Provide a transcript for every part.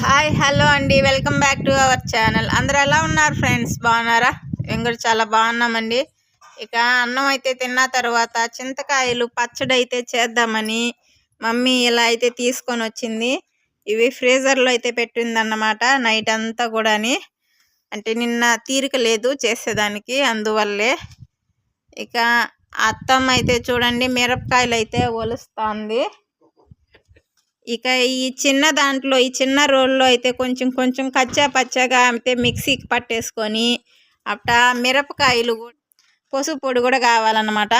Hi hello అండి, welcome back to our channel. అందరూ ఎలా ఉన్నారు ఫ్రెండ్స్? బాగున్నారా? మేము కూడా చాలా బాగున్నామండి. ఇక అన్నం అయితే తిన్న తర్వాత చింతకాయలు పచ్చడి అయితే చేద్దామని మమ్మీ ఇలా అయితే తీసుకొని వచ్చింది. ఇవి ఫ్రీజర్లో అయితే పెట్టిందన్నమాట నైట్ అంతా కూడాని. అంటే నిన్న తీరిక లేదు చేసేదానికి, అందువల్లే. ఇక అత్తమ్మ అయితే చూడండి మిరపకాయలు అయితే ఒలుస్తుంది. ఇక ఈ చిన్న దాంట్లో ఈ చిన్న రోల్లో అయితే కొంచెం కొంచెం కచ్చా పచ్చగా అయితే మిక్సీకి పట్టేసుకొని అట్ట మిరపకాయలు పసుపు పొడి కూడా కావాలన్నమాట.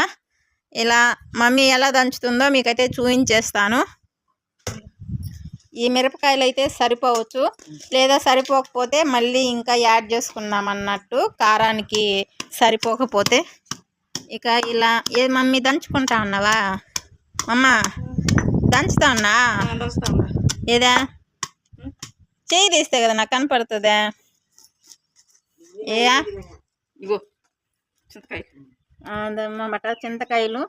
ఇలా మమ్మీ ఎలా దంచుతుందో మీకైతే చూపించేస్తాను. ఈ మిరపకాయలు అయితే సరిపోవచ్చు, లేదా సరిపోకపోతే మళ్ళీ ఇంకా యాడ్ చేసుకున్నాం అన్నట్టు, కారానికి సరిపోకపోతే. ఇక ఇలా ఏ మమ్మీ దంచుకుంటా ఉన్నావా? అమ్మ దంచుతా ఉన్నా ఏదా చేయి తీస్తే కదా నాకు కనపడుతుందా? ఏ అదన్నమాట చింతకాయలు.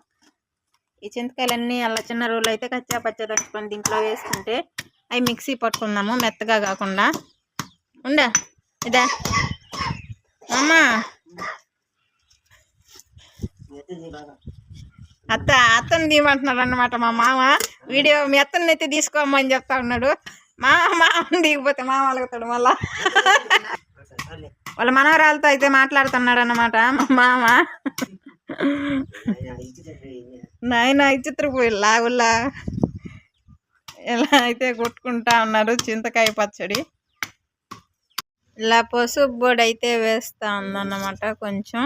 ఈ చింతకాయలన్నీ అలా చిన్న రోళ్ళు అయితే కచ్చా పచ్చ దంచుకొని దీంట్లో వేసుకుంటే అవి మిక్సీ పట్టుకున్నాము, మెత్తగా కాకుండా. ఉండా ఇదా అమ్మా, అత్తని తీయమంటున్నాడు అన్నమాట మా మామ. వీడియో మీ అత్తని అయితే తీసుకోమని చెప్తా ఉన్నాడు. మామని దిగిపోతే మామ అలుగుతాడు మళ్ళా. వాళ్ళ మనవరాలతో అయితే మాట్లాడుతున్నాడు అన్నమాట మా మామ. నాయన చిత్రపోయిల్లా ఊళ్ళా ఇలా అయితే కొట్టుకుంటా ఉన్నారు చింతకాయ పచ్చడి. ఇలా పసుపు పొడి అయితే వేస్తా ఉందన్నమాట కొంచెం.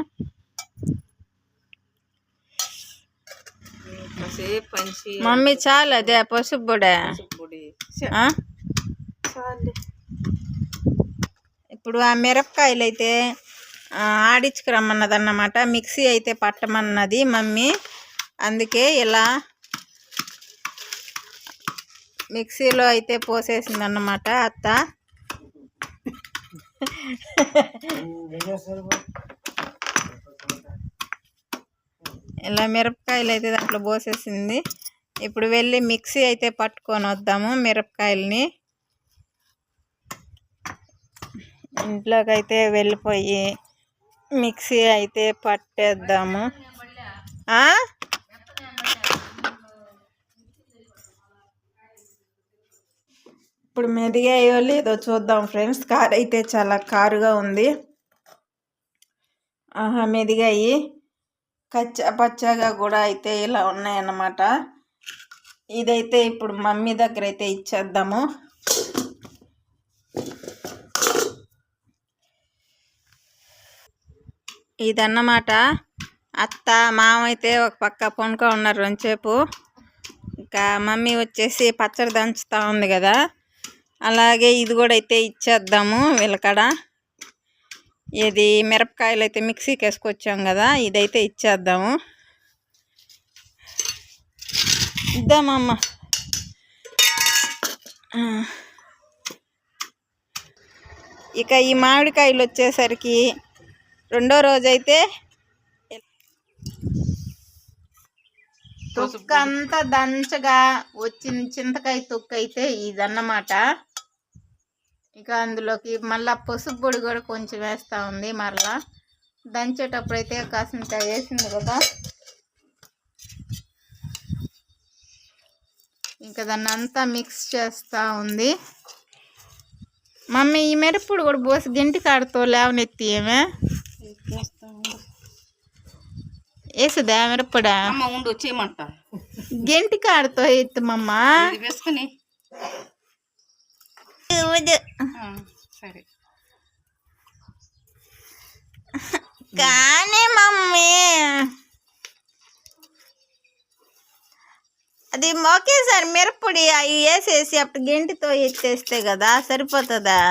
మమ్మీ చాలు అదే పసుపు పొడి. ఇప్పుడు ఆ మిరపకాయలు అయితే ఆడించుకురమ్మన్నది అన్నమాట, మిక్సీ అయితే పట్టమన్నది మమ్మీ. అందుకే ఇలా మిక్సీలో అయితే పోసేసింది అన్నమాట అత్త. ఇలా మిరపకాయలు అయితే దాంట్లో పోసేసింది. ఇప్పుడు వెళ్ళి మిక్సీ అయితే పట్టుకొని వద్దాము మిరపకాయలని. ఇంట్లోకి అయితే వెళ్ళిపోయి మిక్సీ అయితే పట్టేద్దాము. ఇప్పుడు మెదిగాయో లేదో చూద్దాం ఫ్రెండ్స్. కారు అయితే చాలా కారుగా ఉంది. మెదిగాయి, కచ్చా పచ్చగా కూడా అయితే ఇలా ఉన్నాయన్నమాట. ఇదైతే ఇప్పుడు మమ్మీ దగ్గర అయితే ఇచ్చేద్దాము. ఇదన్నమాట. అత్త మామ అయితే ఒక పక్క పొనుకో ఉన్నారు కొంచెంసేపు. ఇంకా మమ్మీ వచ్చేసి పచ్చడి దంచుతూ ఉంది కదా, అలాగే ఇది కూడా అయితే ఇచ్చేద్దాము వీళ్ళకాడ. ఇది మిరపకాయలు అయితే మిక్సీకి వేసుకొచ్చాం కదా, ఇదైతే ఇచ్చేద్దాము. ఇద్దామమ్మ. ఇక ఈ మామిడికాయలు వచ్చేసరికి రెండో రోజైతే తొక్క అంతా దంచగా వచ్చిన చింతకాయ తొక్క అయితే ఇదన్నమాట. ఇక అందులోకి మళ్ళీ పసుపు పొడి కూడా కొంచెం వేస్తూ ఉంది. మరలా దంచేటప్పుడు అయితే కాసింత వేసింది కదా, ఇంకా దాన్ని అంతా మిక్స్ చేస్తూ ఉంది మమ్మీ. ఈ మిరప్పుడు కూడా పోసి గంటి కాడతో లేవనెత్తి ఏమే వేసుదా మిరప్పుడా? చేయమంటా గంటి కాడతో ఎత్తుమమ్మ వేసుకుని. సరే కానీ మమ్మీ అది ఒకేసారి మిరప్పొడి అవి వేసేసి అప్పుడు గంటితో ఎత్తేస్తే కదా సరిపోతుందా?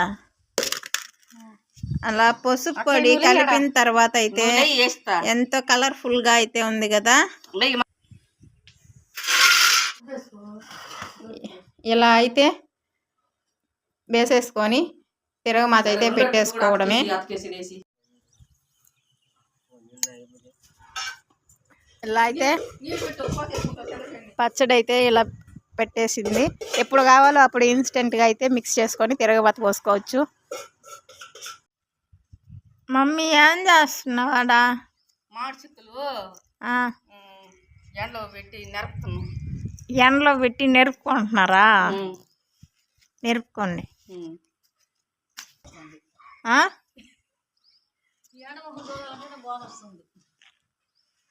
అలా పసుపు పొడి కలిపిన తర్వాత అయితే ఎంతో కలర్ఫుల్గా అయితే ఉంది కదా. ఇలా అయితే వేసేసుకొని తిరగమాత అయితే పెట్టేసుకోవడమే. ఇలా అయితే పచ్చడి అయితే ఇలా పెట్టేసింది. ఎప్పుడు కావాలో అప్పుడు ఇన్స్టెంట్గా అయితే మిక్స్ చేసుకొని తిరగబాత పోసుకోవచ్చు. మమ్మీ ఏం చేస్తున్నావాడా? మామిడి చిక్కులు ఎండలో పెట్టి నెరుపుతున్నాం. ఎండలో పెట్టి నెరుపుకుంటున్నారా? నెరుపుకోండి.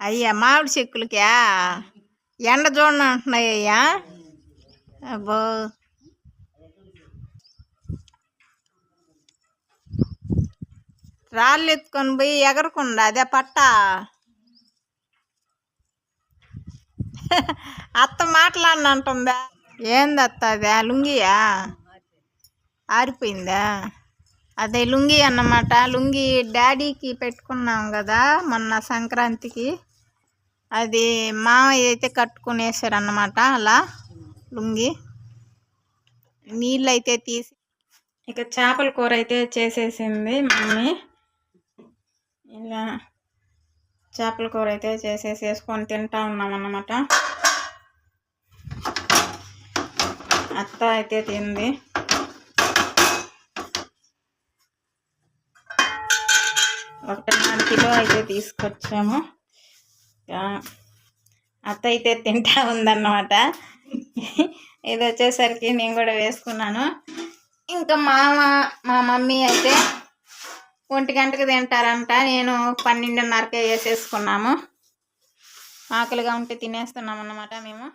అయ్యా మామిడి చెక్కులకా ఎండ చూడండి అంటున్నాయ్యా. అబ్బో రాళ్ళు ఎత్తుకొని పోయి ఎగరకుండా అదే పట్ట. అత్త మాట్లాడినంటుందా? ఏందత్త అదే లుంగియా? ఆరిపోయిందా? అదే లుంగి అన్నమాట. లుంగి డాడీకి పెట్టుకున్నాం కదా మొన్న సంక్రాంతికి. అది మామయ్య అయితే కట్టుకునేసారన్నమాట. అలా లుంగి నీళ్ళు అయితే తీసి ఇక చేపల కూర అయితే చేసేసింది మమ్మీ. ఇలా చేపల కూర అయితే వేసుకొని తింటా ఉన్నాం అన్నమాట. అత్త అయితే తింది. ఒకటిన్నర కిలో అయితే తీసుకొచ్చాము. అత్త అయితే తింటా ఉందన్నమాట. ఇది వచ్చేసరికి నేను కూడా వేసుకున్నాను. ఇంకా మా మమ్మీ అయితే 1 గంటకు తింటారంట. నేను 12:30కే వేసేసుకున్నాము. ఆకలిగా ఉంటే తినేస్తున్నాం అన్నమాట మేము.